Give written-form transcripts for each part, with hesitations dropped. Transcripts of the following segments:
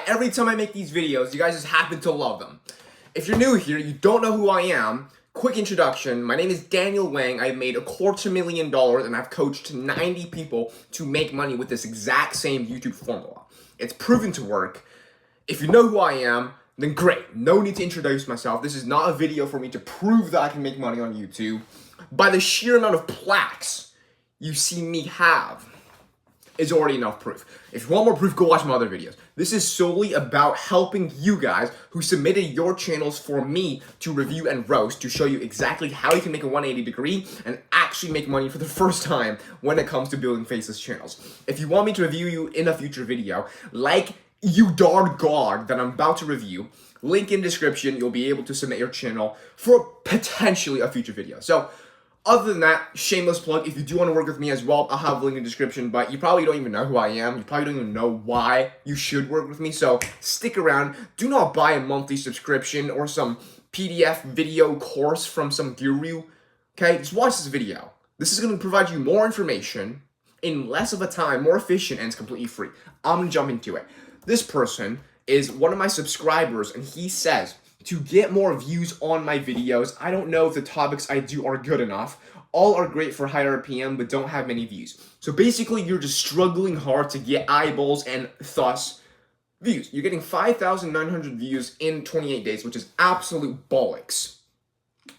every time I make these videos, you guys just happen to love them. If you're new here, you don't know who I am, quick introduction. My name is Daniel Wang. I've made $250,000 and I've coached 90 people to make money with this exact same YouTube formula. It's proven to work. If you know who I am, then great. No need to introduce myself. This is not a video for me to prove that I can make money on YouTube. By the sheer amount of plaques you see me have is already enough proof. If you want more proof, go watch my other videos. This is solely about helping you guys who submitted your channels for me to review and roast to show you exactly how you can make a 180 degree and actually make money for the first time when it comes to building faceless channels. If you want me to review you in a future video, like you darn god that I'm about to review, link in description, you'll be able to submit your channel for potentially a future video. So other than that, shameless plug, if you do want to work with me as well, I'll have a link in the description, but you probably don't even know who I am. You probably don't even know why you should work with me, so stick around. Do not buy a monthly subscription or some PDF video course from some guru, okay? Just watch this video. This is going to provide you more information in less of a time, more efficient, and it's completely free. I'm going to jump into it. This person is one of my subscribers, and he says, to get more views on my videos, I don't know if the topics I do are good enough. All are great for higher RPM, but don't have many views. So basically, you're just struggling hard to get eyeballs and thus views. You're getting 5,900 views in 28 days, which is absolute bollocks.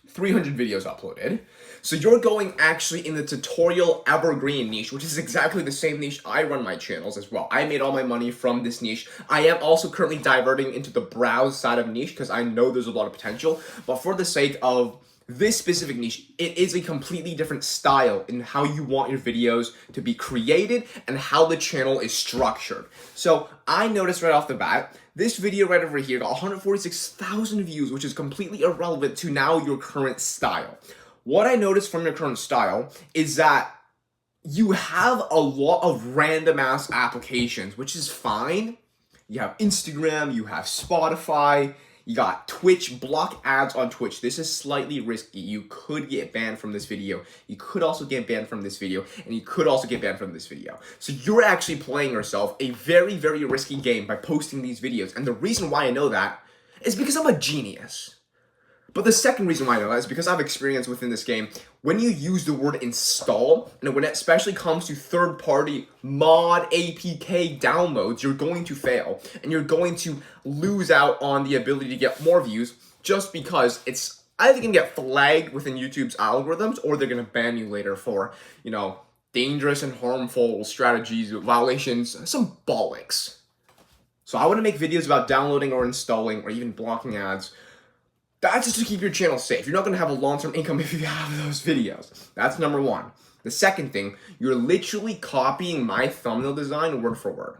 300 videos uploaded. So you're going actually in the tutorial evergreen niche, which is exactly the same niche I run my channels as well. I made all my money from this niche. I am also currently diverting into the browse side of niche because I know there's a lot of potential. But for the sake of this specific niche, it is a completely different style in how you want your videos to be created and how the channel is structured. So I noticed right off the bat, this video right over here got 146,000 views, which is completely irrelevant to now your current style. What I noticed from your current style is that you have a lot of random ass applications, which is fine. You have Instagram, you have Spotify, you got Twitch, block ads on Twitch. This is slightly risky. You could get banned from this video. You could also get banned from this video, and you could also get banned from this video. So you're actually playing yourself a very, very risky game by posting these videos. And the reason why I know that is because I'm a genius. But the second reason why I know that is because I've experience within this game. When you use the word install, and when it especially comes to third-party mod APK downloads, you're going to fail. And you're going to lose out on the ability to get more views just because it's either going to get flagged within YouTube's algorithms or they're going to ban you later for, you know, dangerous and harmful strategies, violations, some bollocks. So I want to make videos about downloading or installing or even blocking ads. That's just to keep your channel safe. You're not going to have a long-term income if you have those videos. That's number one. The second thing, you're literally copying my thumbnail design word for word.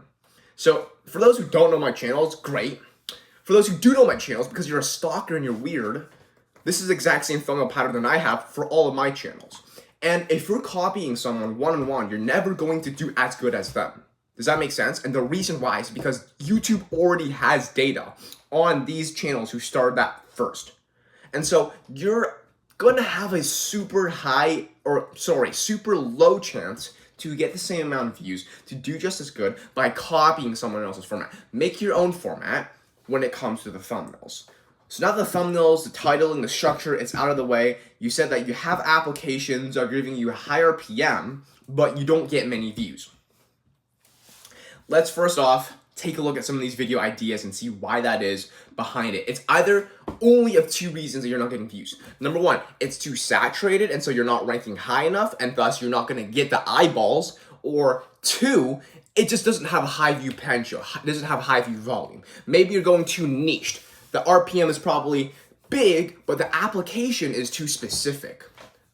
So for those who don't know my channels, great. For those who do know my channels, because you're a stalker and you're weird, this is the exact same thumbnail pattern that I have for all of my channels. And if you're copying someone one-on-one, you're never going to do as good as them. Does that make sense? And the reason why is because YouTube already has data on these channels who started that first. And so you're going to have a super low chance to get the same amount of views, to do just as good by copying someone else's format. Make your own format when it comes to the thumbnails. So now the thumbnails, the titling, the structure, it's out of the way. You said that you have applications that are giving you a higher PM, but you don't get many views. Let's first off take a look at some of these video ideas and see why that is behind it. It's either only of two reasons that you're not getting views. Number one, it's too saturated and so you're not ranking high enough and thus you're not going to get the eyeballs. Or two, it just doesn't have a high view potential, it doesn't have high view volume. Maybe you're going too niched. The RPM is probably big, but the application is too specific.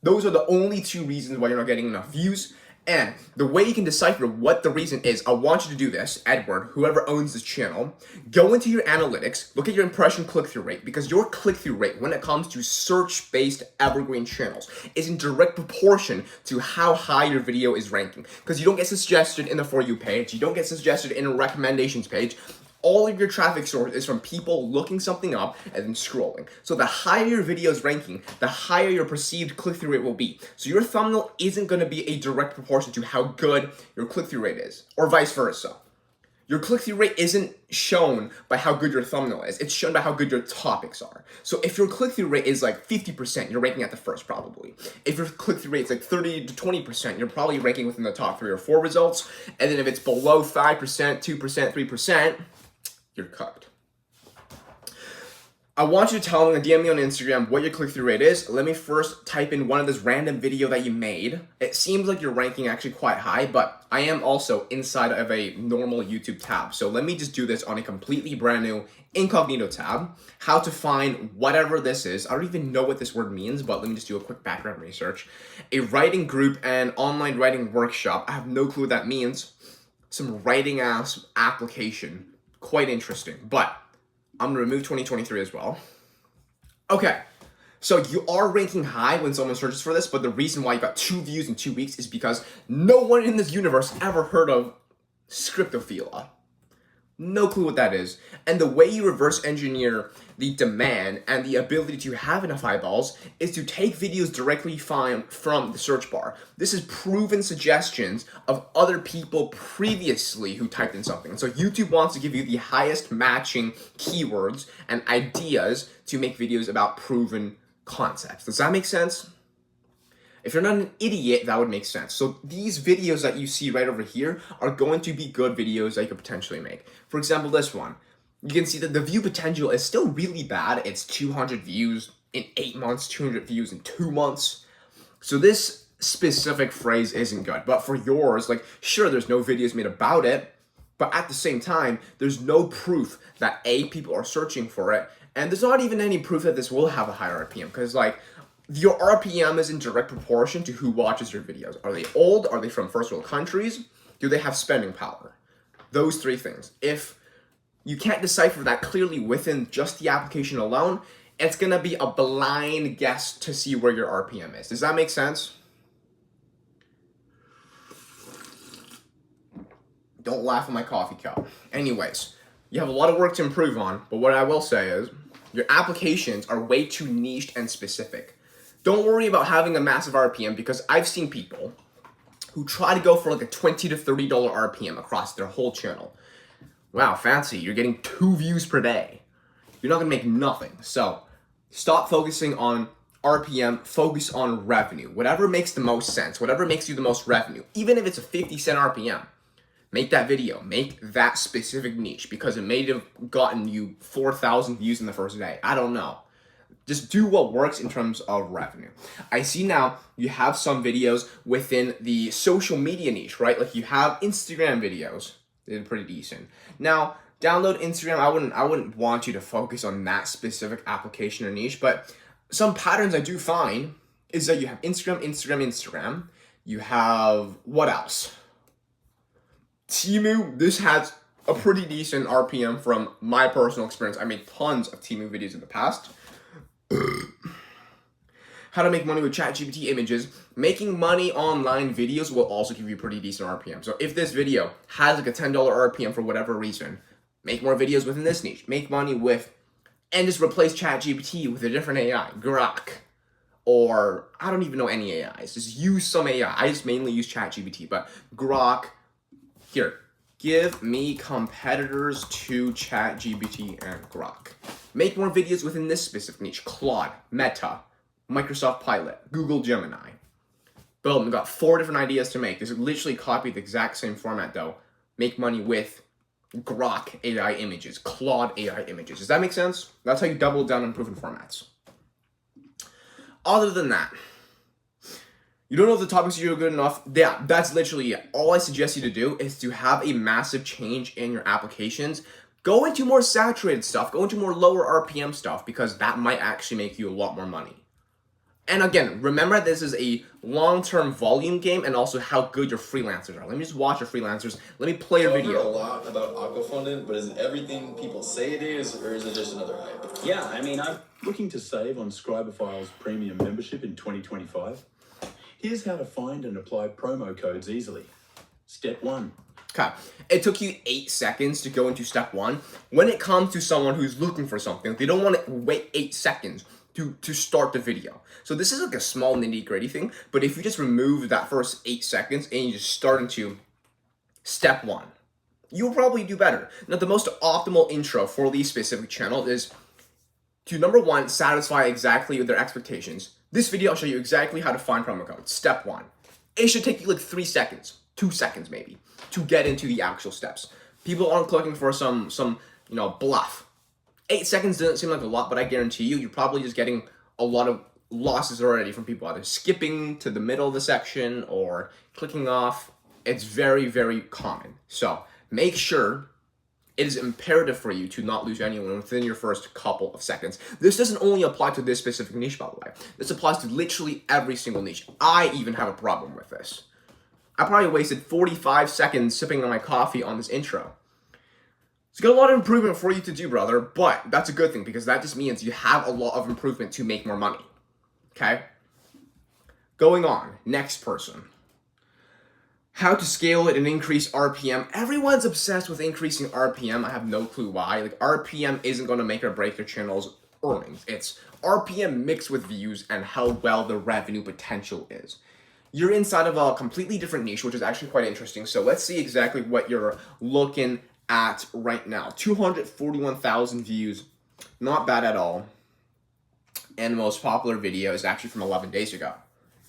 Those are the only two reasons why you're not getting enough views. And the way you can decipher what the reason is, I want you to do this, Edward, whoever owns this channel, go into your analytics, look at your impression click-through rate, because your click-through rate when it comes to search-based evergreen channels is in direct proportion to how high your video is ranking. Because you don't get suggested in the For You page, you don't get suggested in a recommendations page. All of your traffic source is from people looking something up and then scrolling. So the higher your video is ranking, the higher your perceived click-through rate will be. So your thumbnail isn't going to be a direct proportion to how good your click-through rate is, or vice versa. Your click-through rate isn't shown by how good your thumbnail is. It's shown by how good your topics are. So if your click-through rate is like 50%, you're ranking at the first probably. If your click-through rate is like 30 to 20%, you're probably ranking within the top 3 or 4 results. And then if it's below 5%, 2%, 3%, you're cooked. I want you to tell me and DM me on Instagram what your click-through rate is. Let me first type in one of this random video that you made. It seems like you're ranking actually quite high, but I am also inside of a normal YouTube tab. So let me just do this on a completely brand new incognito tab. How to find whatever this is. I don't even know what this word means, but let me just do a quick background research. A writing group and online writing workshop. I have no clue what that means. Some writing ass application. Quite interesting, but I'm gonna remove 2023 as well. Okay, so you are ranking high when someone searches for this, but the reason why you got 2 views in 2 weeks is because no one in this universe ever heard of scriptophilia. No clue what that is. And the way you reverse engineer the demand and the ability to have enough eyeballs is to take videos directly from the search bar. This is proven suggestions of other people previously who typed in something. So YouTube wants to give you the highest matching keywords and ideas to make videos about proven concepts. Does that make sense? If you're not an idiot, that would make sense. So these videos that you see right over here are going to be good videos that you could potentially make. For example, this one. You can see that the view potential is still really bad. It's 200 views in 8 months, 200 views in 2 months. So this specific phrase isn't good. But for yours, like, sure, there's no videos made about it. But at the same time, there's no proof that A, people are searching for it. And there's not even any proof that this will have a higher RPM. Because, like, your RPM is in direct proportion to who watches your videos. Are they old? Are they from first world countries? Do they have spending power? Those 3 things. If you can't decipher that clearly within just the application alone, it's going to be a blind guess to see where your RPM is. Does that make sense? Don't laugh at my coffee cup. Anyways, you have a lot of work to improve on, but what I will say is your applications are way too niched and specific. Don't worry about having a massive RPM because I've seen people who try to go for like a $20 to $30 RPM across their whole channel. Wow, fancy. You're getting 2 views per day. You're not gonna make nothing. So stop focusing on RPM, focus on revenue. Whatever makes the most sense, whatever makes you the most revenue, even if it's a 50-cent RPM, make that video, make that specific niche because it may have gotten you 4,000 views in the first day. I don't know. Just do what works in terms of revenue. I see now you have some videos within the social media niche, right? Like you have Instagram videos. They're pretty decent. Now, download Instagram. I wouldn't want you to focus on that specific application or niche, but some patterns I do find is that you have Instagram. You have, what else? Temu. This has a pretty decent RPM from my personal experience. I made tons of Temu videos in the past. How to make money with ChatGPT images. Making money online videos will also give you pretty decent RPM. So if this video has like a $10 RPM for whatever reason, make more videos within this niche. Make money with, and just replace ChatGPT with a different AI, Grok. Or I don't even know any AIs. Just use some AI. I just mainly use ChatGPT, but Grok. Here, give me competitors to ChatGPT and Grok. Make more videos within this specific niche. Claude, Meta, Microsoft Pilot, Google Gemini. Boom, we got 4 different ideas to make. This is literally copied the exact same format though. Make money with Grok AI images, Claude AI images. Does that make sense? That's how you double down on proven formats. Other than that, you don't know if the topics are good enough. Yeah, that's literally it. All I suggest you to do is to have a massive change in your applications. Go into more saturated stuff. Go into more lower RPM stuff because that might actually make you a lot more money. And again, remember this is a long-term volume game and also how good your freelancers are. Let me just watch your freelancers. Let me play your video. I've heard a lot about aquafunding, but is it everything people say it is, or is it just another hype? Yeah, I mean, I'm looking to save on Scriberfile's premium membership in 2025. Here's how to find and apply promo codes easily. Step 1. Okay, it took you 8 seconds to go into step 1. When it comes to someone who's looking for something, they don't want to wait 8 seconds to start the video. So this is like a small nitty-gritty thing, but if you just remove that first 8 seconds and you just start into step 1, you'll probably do better. Now, the most optimal intro for these specific channels is to, number one, satisfy exactly their expectations. This video, I'll show you exactly how to find promo codes. Step one. It should take you like 3 seconds, 2 seconds maybe, to get into the actual steps. People aren't looking for some bluff. 8 seconds doesn't seem like a lot, but I guarantee you, you're probably just getting a lot of losses already from people either skipping to the middle of the section or clicking off. It's very, very common. So make sure it is imperative for you to not lose anyone within your first couple of seconds. This doesn't only apply to this specific niche, by the way. This applies to literally every single niche. I even have a problem with this. I probably wasted 45 seconds sipping on my coffee on this intro. It's got a lot of improvement for you to do, brother, but that's a good thing because that just means you have a lot of improvement to make more money. Okay? Going on, next person. How to scale it and increase RPM. Everyone's obsessed with increasing RPM. I have no clue why. Like, RPM isn't going to make or break your channel's earnings. It's RPM mixed with views and how well the revenue potential is. You're inside of a completely different niche, which is actually quite interesting. So let's see exactly what you're looking at right now. 241,000 views. Not bad at all. And the most popular video is actually from 11 days ago.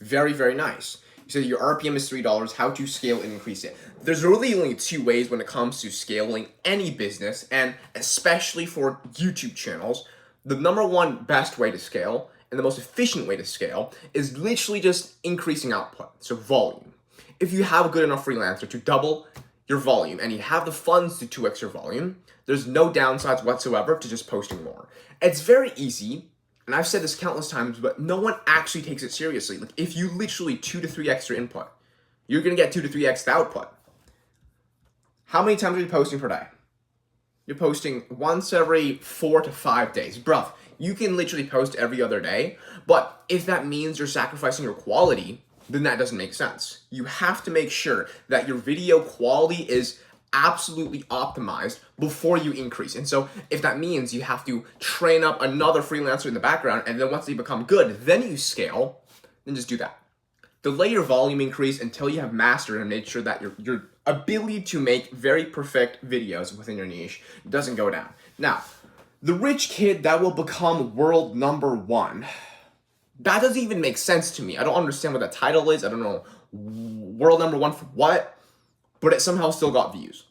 Very, very nice. So your RPM is $3, how to scale and increase it. There's really only 2 ways when it comes to scaling any business, and especially for YouTube channels. The number one best way to scale, and the most efficient way to scale, is literally just increasing output, so volume. If you have a good enough freelancer to double your volume, and you have the funds to 2x your volume, there's no downsides whatsoever to just posting more. It's very easy. And I've said this countless times, but no one actually takes it seriously. Like, if you literally 2 to 3x your input, you're going to get 2 to 3x the output. How many times are you posting per day? You're posting once every 4 to 5 days. Bruv, you can literally post every other day, but if that means you're sacrificing your quality, then that doesn't make sense. You have to make sure that your video quality is absolutely optimized before you increase. And so if that means you have to train up another freelancer in the background, and then once they become good, then you scale, then just do that. Delay your volume increase until you have mastered and made sure that your ability to make very perfect videos within your niche doesn't go down. Now, the rich kid that will become world number 1. That doesn't even make sense to me. I don't understand what that title is. I don't know world number 1 for what, but it somehow still got views.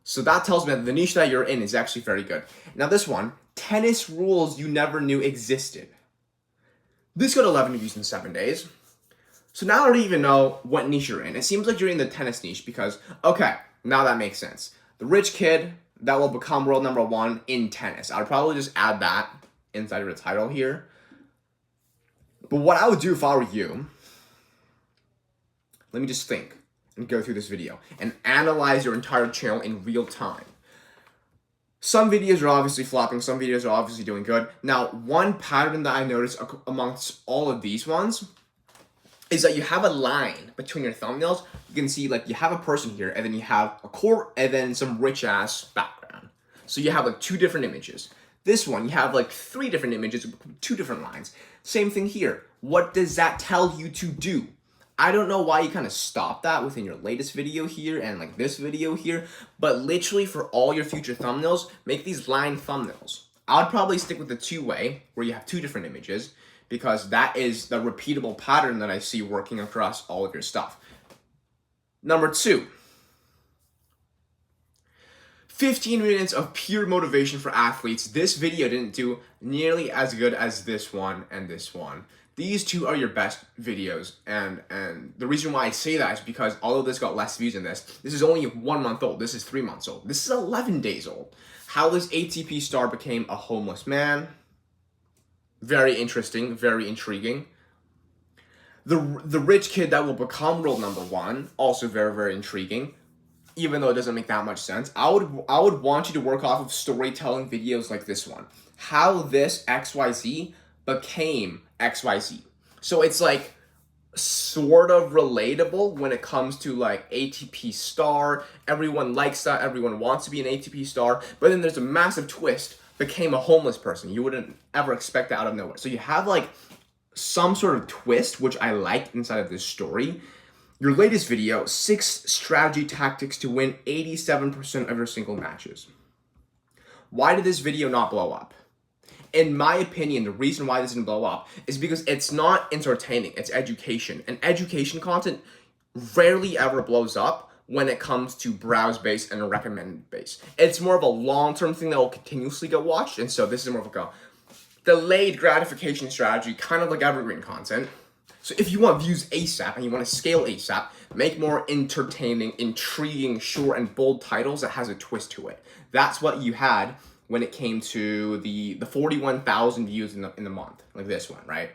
So that tells me that the niche that you're in is actually very good. Now this one, tennis rules you never knew existed. This got 11 views in 7 days. So now I don't even know what niche you're in. It seems like you're in the tennis niche because, okay, now that makes sense. The rich kid that will become world number 1 in tennis. I'd probably just add that inside of the title here. But what I would do if I were you, let me just think and go through this video and analyze your entire channel in real time. Some videos are obviously flopping, some videos are obviously doing good. Now, one pattern that I noticed amongst all of these ones is that you have a line between your thumbnails. You can see, like, you have a person here, and then you have a core, and then some rich-ass background. So you have, like, 2 different images. This one, you have, like, 3 different images, 2 different lines. Same thing here. What does that tell you to do? I don't know why you kind of stopped that within your latest video here and like this video here, but literally for all your future thumbnails, make these line thumbnails. I would probably stick with the 2-way where you have 2 different images because that is the repeatable pattern that I see working across all of your stuff. Number 2, 15 minutes of pure motivation for athletes. This video didn't do nearly as good as this one and this one. These 2 are your best videos, and the reason why I say that is because although this got less views than this is only 1 month old, this is 3 months old, this is 11 days old. How this ATP star became a homeless man, very interesting, very intriguing. The rich kid that will become world number 1, also very, very intriguing, even though it doesn't make that much sense. I would want you to work off of storytelling videos like this one. How this XYZ became XYZ. So it's like sort of relatable when it comes to like ATP star. Everyone likes that. Everyone wants to be an ATP star. But then there's a massive twist. Became a homeless person. You wouldn't ever expect that out of nowhere. So you have like some sort of twist, which I like inside of this story. Your latest video, 6 strategy tactics to win 87% of your single matches. Why did this video not blow up? In my opinion, the reason why this didn't blow up is because it's not entertaining, it's education. And education content rarely ever blows up when it comes to browse-based and recommended-based. It's more of a long-term thing that will continuously get watched, and so this is more of like a delayed gratification strategy, kind of like evergreen content. So if you want views ASAP and you want to scale ASAP, make more entertaining, intriguing, short, and bold titles that has a twist to it. That's what you had when it came to the 41,000 views in the month, like this one, right?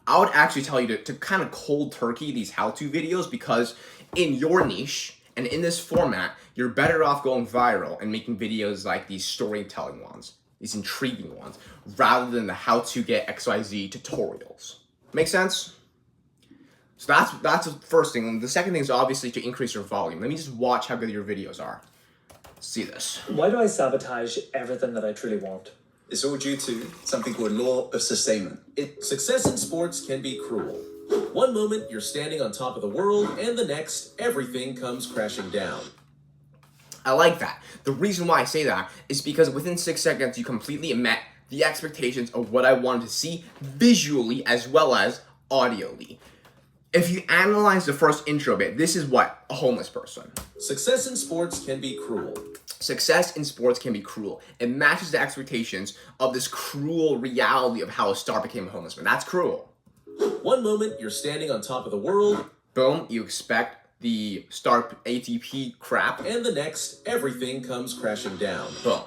I would actually tell you to kind of cold turkey these how-to videos, because in your niche and in this format, you're better off going viral and making videos like these storytelling ones, these intriguing ones, rather than the how to get XYZ tutorials. Make sense? So that's the first thing. And the second thing is obviously to increase your volume. Let me just watch how good your videos are. See this. Why do I sabotage everything that I truly want? It's all due to something called law of sustainment. Success in sports can be cruel. One moment you're standing on top of the world, and the next everything comes crashing down. I like that. The reason why I say that is because within 6 seconds you completely met the expectations of what I wanted to see visually as well as audioly. If you analyze the first intro bit, this is what a homeless person. Success in sports can be cruel. Success in sports can be cruel. It matches the expectations of this cruel reality of how a star became a homeless man. That's cruel. One moment you're standing on top of the world. Boom, you expect the star ATP crap. And the next, everything comes crashing down. Boom.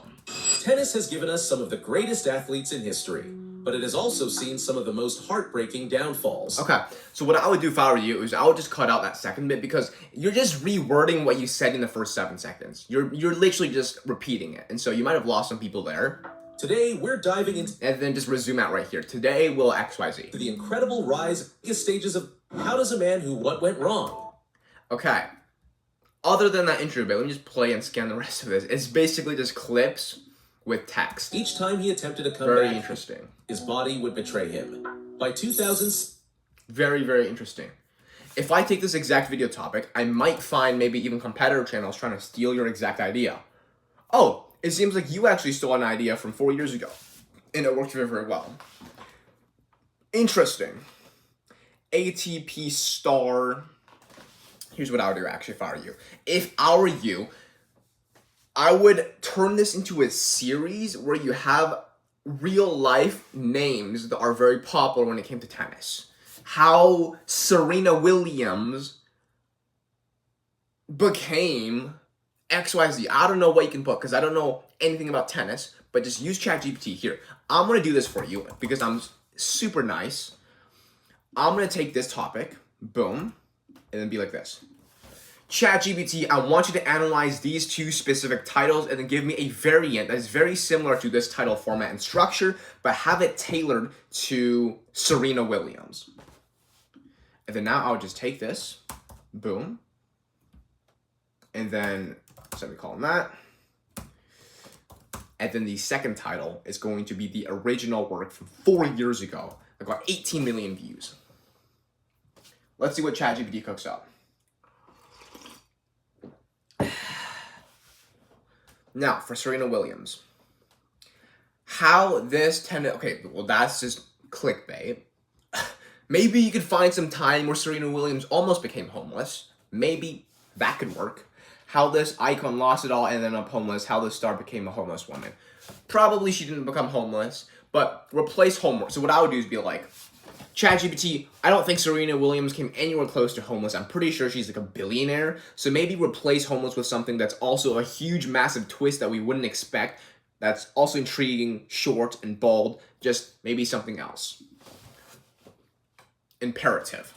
Tennis has given us some of the greatest athletes in history, but it has also seen some of the most heartbreaking downfalls. Okay, so what I would do if I were you is I would just cut out that second bit, because you're just rewording what you said in the first 7 seconds. You're literally just repeating it, and so you might have lost some people there. Today, we're diving into And then just resume out right here. Today will XYZ. the incredible rise stages of how does a man who what went wrong. Okay. Other than that intro bit, let me just play and scan the rest of this. It's basically just clips with text. Each time he attempted to come Very back, interesting. his body would betray him. By 2000, Very, very interesting. If I take this exact video topic, I might find maybe even competitor channels trying to steal your exact idea. Oh, it seems like you actually stole an idea from 4 years ago, and it worked very, very well. Interesting. ATP star. Here's what I would do actually if I were you. If I were you, I would turn this into a series where you have real life names that are very popular when it came to tennis. How Serena Williams became XYZ. I don't know what you can put because I don't know anything about tennis, but just use ChatGPT here. I'm going to do this for you because I'm super nice. I'm going to take this topic, boom, and then be like this. ChatGPT, I want you to analyze these 2 specific titles and then give me a variant that is very similar to this title format and structure, but have it tailored to Serena Williams. And then now I'll just take this, boom, and then semicolon that. And then the second title is going to be the original work from 4 years ago that got 18 million views. Let's see what ChatGPT cooks up. Now, for Serena Williams. How this tended... Okay, well, that's just clickbait. Maybe you could find some time where Serena Williams almost became homeless. Maybe that could work. How this icon lost it all and ended up homeless. How this star became a homeless woman. Probably she didn't become homeless, but replace homeless. So what I would do is be like, ChatGPT, I don't think Serena Williams came anywhere close to homeless. I'm pretty sure she's like a billionaire. So maybe replace homeless with something that's also a huge, massive twist that we wouldn't expect. That's also intriguing, short, and bold. Just maybe something else. Imperative.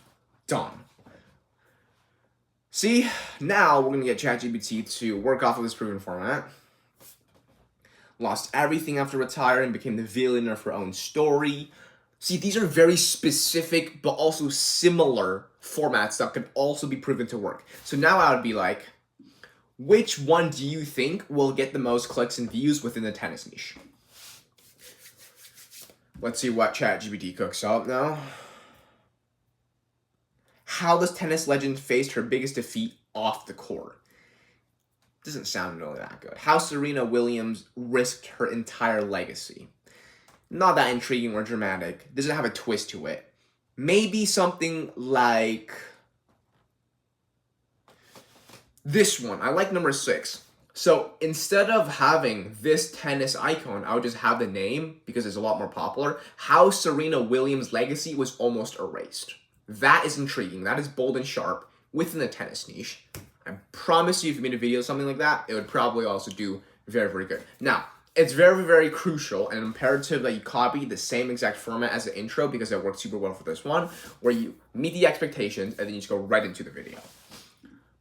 Done. See, now we're going to get ChatGPT to work off of this proven format. Lost everything after retiring, became the villain of her own story. See, these are very specific, but also similar formats that could also be proven to work. So now I would be like, which one do you think will get the most clicks and views within the tennis niche? Let's see what ChatGPT cooks up now. how this tennis legend faced her biggest defeat off the court. Doesn't sound really that good. How Serena Williams risked her entire legacy. Not that intriguing or dramatic. Doesn't have a twist to it. Maybe something like this one. I like number 6. So instead of having this tennis icon, I would just have the name because it's a lot more popular. How Serena Williams' legacy was almost erased. That is intriguing. That is bold and sharp within the tennis niche. I promise you, if you made a video of something like that, it would probably also do very, very good. Now, it's very, very crucial and imperative that you copy the same exact format as the intro because it works super well for this one, where you meet the expectations and then you just go right into the video.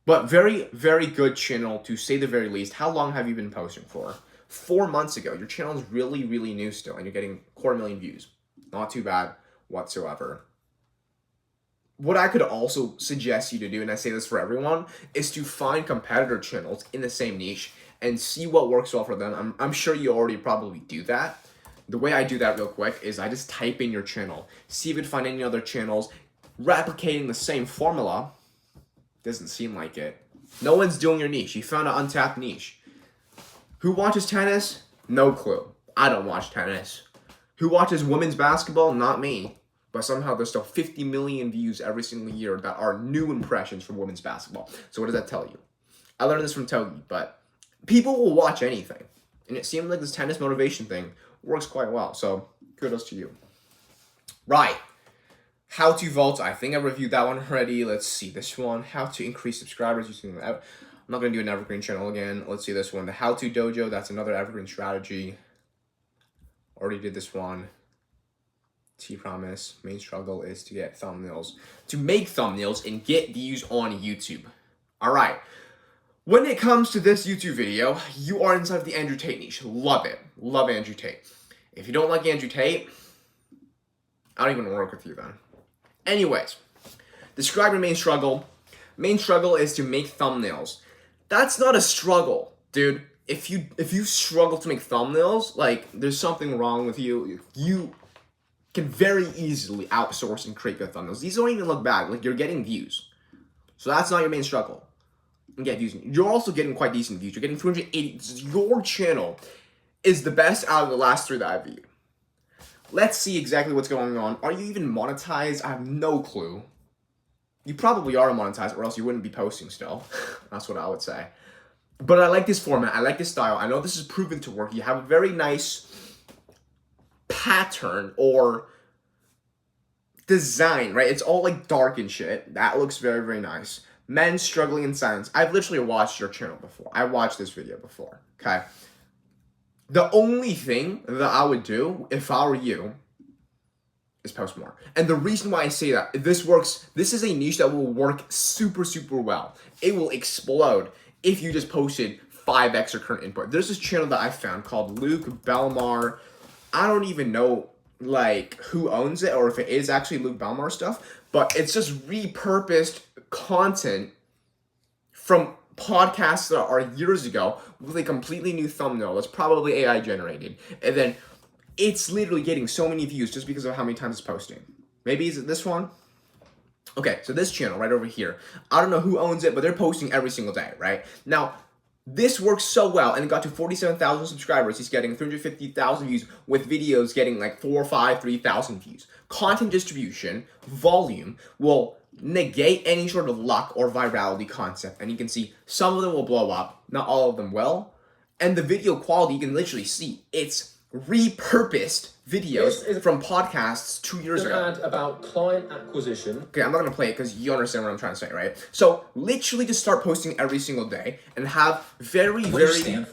But very, very good channel to say the very least. How long have you been posting for? 4 months ago. Your channel is really, really new still, and you're getting 250,000 views. Not too bad whatsoever. What I could also suggest you to do, and I say this for everyone, is to find competitor channels in the same niche and see what works well for them. I'm sure you already probably do that. The way I do that real quick is I just type in your channel, see if you can find any other channels replicating the same formula. Doesn't seem like it. No one's doing your niche. You found an untapped niche. Who watches tennis? No clue. I don't watch tennis. Who watches women's basketball? Not me. But somehow there's still 50 million views every single year that are new impressions from women's basketball. So what does that tell you? I learned this from Togi, but people will watch anything. And it seems like this tennis motivation thing works quite well. So kudos to you. Right. How to vault. I think I reviewed that one already. Let's see this one. How to increase subscribers using I'm not going to do an Evergreen channel again. Let's see this one. The How to Dojo. That's another Evergreen strategy. Already did this one. Promise. Main struggle is to get thumbnails. To make thumbnails and get views on YouTube. Alright. When it comes to this YouTube video, you are inside the Andrew Tate niche. Love it. Love Andrew Tate. If you don't like Andrew Tate, I don't even work with you then. Anyways, describe your main struggle. Main struggle is to make thumbnails. That's not a struggle, dude. If you struggle to make thumbnails, like there's something wrong with you. You can very easily outsource and create good thumbnails. These don't even look bad. Like, you're getting views. So that's not your main struggle. You get views. You're also getting quite decent views. You're getting 280. Your channel is the best out of the last 3 that I've viewed. Let's see exactly what's going on. Are you even monetized? I have no clue. You probably are monetized, or else you wouldn't be posting still. That's what I would say. But I like this format. I like this style. I know this is proven to work. You have a very nice pattern or design, right? It's all like dark and shit. That looks very, very nice. Men struggling in silence. I've literally watched your channel before. I watched this video before, okay? The only thing that I would do if I were you is post more. And the reason why I say that, this works, this is a niche that will work super, super well. It will explode if you just posted 5x your current input. There's this channel that I found called Luke Belmar. I don't even know like who owns it or if it is actually Luke Belmar stuff, but it's just repurposed content from podcasts that are years ago with a completely new thumbnail that's probably AI generated. And then it's literally getting so many views just because of how many times it's posting. Maybe is it this one? Okay, so this channel right over here, I don't know who owns it, but they're posting every single day, right? Now, this works so well, and it got to 47,000 subscribers. He's getting 350,000 views with videos getting like 4, 5, 3,000 views. Content distribution, volume, will negate any sort of luck or virality concept. And you can see some of them will blow up, not all of them will. And the video quality, you can literally see it's repurposed videos from podcasts 2 years ago. Ad about client acquisition. Okay, I'm not gonna play it because you understand what I'm trying to say, right? So literally just start posting every single day and have very, very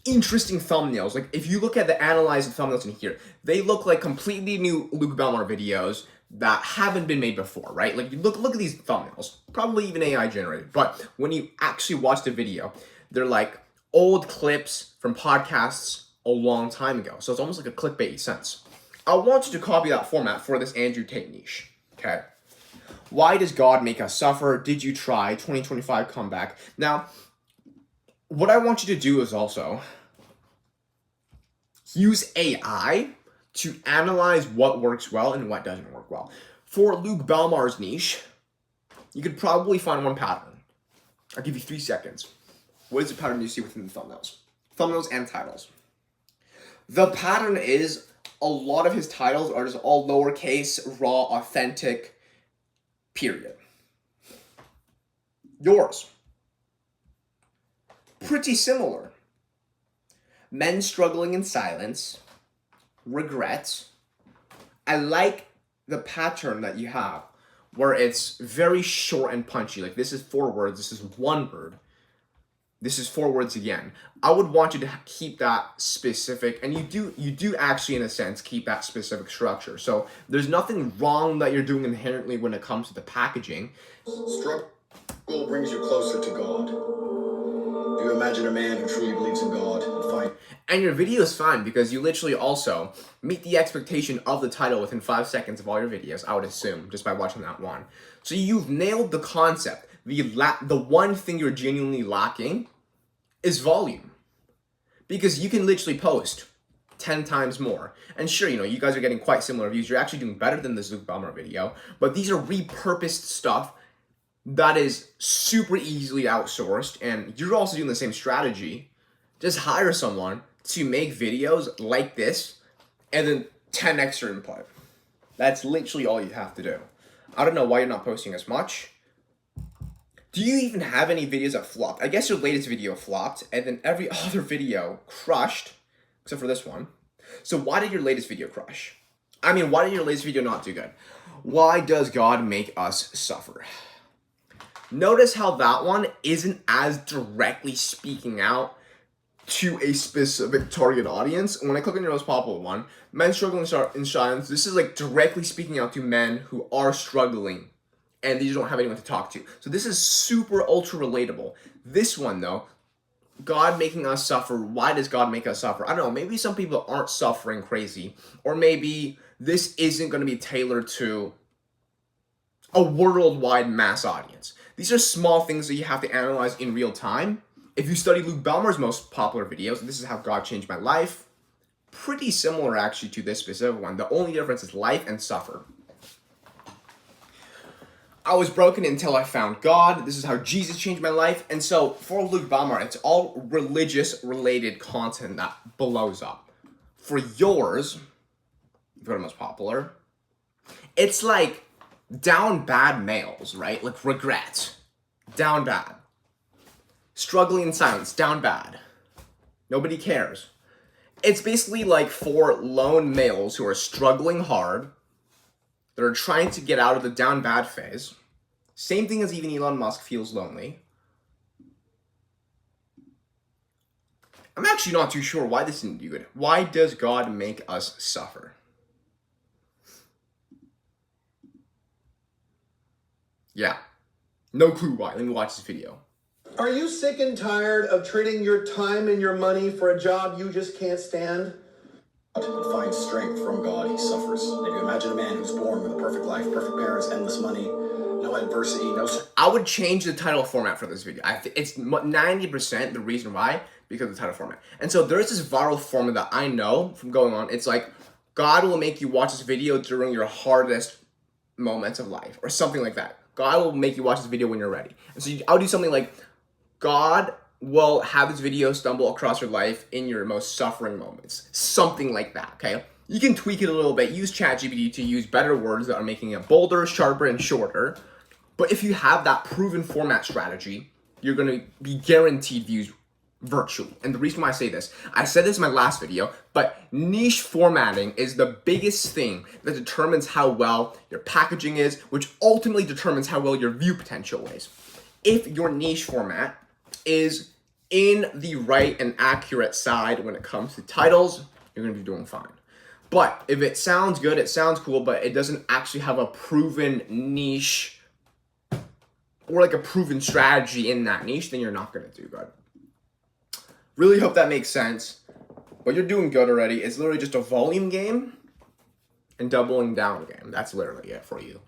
interesting thumbnails. Like if you look at the analyzed thumbnails in here, they look like completely new Luke Belmar videos that haven't been made before, right? Like you look at these thumbnails, probably even AI generated, but when you actually watch the video, they're like old clips from podcasts a long time ago. So it's almost like a clickbaity sense. I want you to copy that format for this Andrew Tate niche, okay? Why does God make us suffer? Did you try? 2025 comeback. Now, what I want you to do is also use AI to analyze what works well and what doesn't work well. For Luke Belmar's niche, you could probably find one pattern. I'll give you 3 seconds. What is the pattern you see within the thumbnails? Thumbnails and titles. The pattern is a lot of his titles are just all lowercase, raw, authentic, period. Yours. Pretty similar. Men struggling in silence, regrets. I like the pattern that you have where it's very short and punchy. Like this is 4 words, this is 1 word. This is 4 words again. I would want you to keep that specific, and you do actually, in a sense, keep that specific structure. So there's nothing wrong that you're doing inherently when it comes to the packaging. Struggle brings you closer to God. Do you imagine a man who truly believes in God and find... And your video is fine because you literally also meet the expectation of the title within 5 seconds of all your videos, I would assume, just by watching that one. So you've nailed the concept. The one thing you're genuinely lacking is volume. Because you can literally post 10 times more. And sure, you guys are getting quite similar views. You're actually doing better than this Luke Ballmer video. But these are repurposed stuff that is super easily outsourced. And you're also doing the same strategy. Just hire someone to make videos like this and then 10 extra input. That's literally all you have to do. I don't know why you're not posting as much. Do you even have any videos that flopped? I guess your latest video flopped, and then every other video crushed, except for this one. So why did your latest video crush? I mean, why did your latest video not do good? Why does God make us suffer? Notice how that one isn't as directly speaking out to a specific target audience. When I click on your most popular one, men struggling in silence, this is like directly speaking out to men who are struggling and they don't have anyone to talk to. So this is super ultra relatable. This one though, God making us suffer. Why does God make us suffer? I don't know, maybe some people aren't suffering crazy, or maybe this isn't going to be tailored to a worldwide mass audience. These are small things that you have to analyze in real time. If you study Luke Ballmer's most popular videos, this is how God changed my life. Pretty similar actually to this specific one. The only difference is life and suffer. I was broken until I found God. This is how Jesus changed my life. And so for Luke Ballmer, it's all religious related content that blows up. For yours, if you go to most popular, it's like down bad males, right? Like regret, down bad. Struggling in silence, down bad. Nobody cares. It's basically like for lone males who are struggling hard, that are trying to get out of the down bad phase. Same thing as even Elon Musk feels lonely. I'm actually not too sure why this didn't do good. Why does God make us suffer? Yeah, no clue why. Let me watch this video. Are you sick and tired of trading your time and your money for a job you just can't stand? And finds strength from God, he suffers. And if you imagine a man who's born with a perfect life, perfect parents, endless money, no adversity, no... I would change the title format for this video. It's 90% the reason why, because of the title format. And so there's this viral format that I know from going on. It's like, God will make you watch this video during your hardest moments of life, or something like that. God will make you watch this video when you're ready. And so I'll do something like, God will have this video stumble across your life in your most suffering moments. Something like that, okay? You can tweak it a little bit. Use ChatGPT to use better words that are making it bolder, sharper, and shorter. But if you have that proven format strategy, you're going to be guaranteed views virtually. And the reason why I say this, I said this in my last video, but niche formatting is the biggest thing that determines how well your packaging is, which ultimately determines how well your view potential is. If your niche format is in the right and accurate side when it comes to titles, you're going to be doing fine. But if it sounds good, it sounds cool, but it doesn't actually have a proven niche or like a proven strategy in that niche, then you're not going to do good. Really hope that makes sense. But you're doing good already. It's literally just a volume game and doubling down game. That's literally it for you.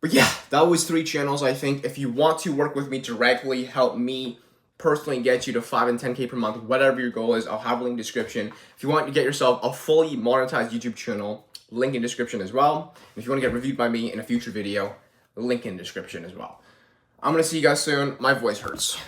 But yeah, that was 3 channels, I think. If you want to work with me directly, help me personally get you to 5 and 10K per month, whatever your goal is, I'll have a link in the description. If you want to get yourself a fully monetized YouTube channel, link in the description as well. And if you want to get reviewed by me in a future video, link in description as well. I'm gonna see you guys soon. My voice hurts.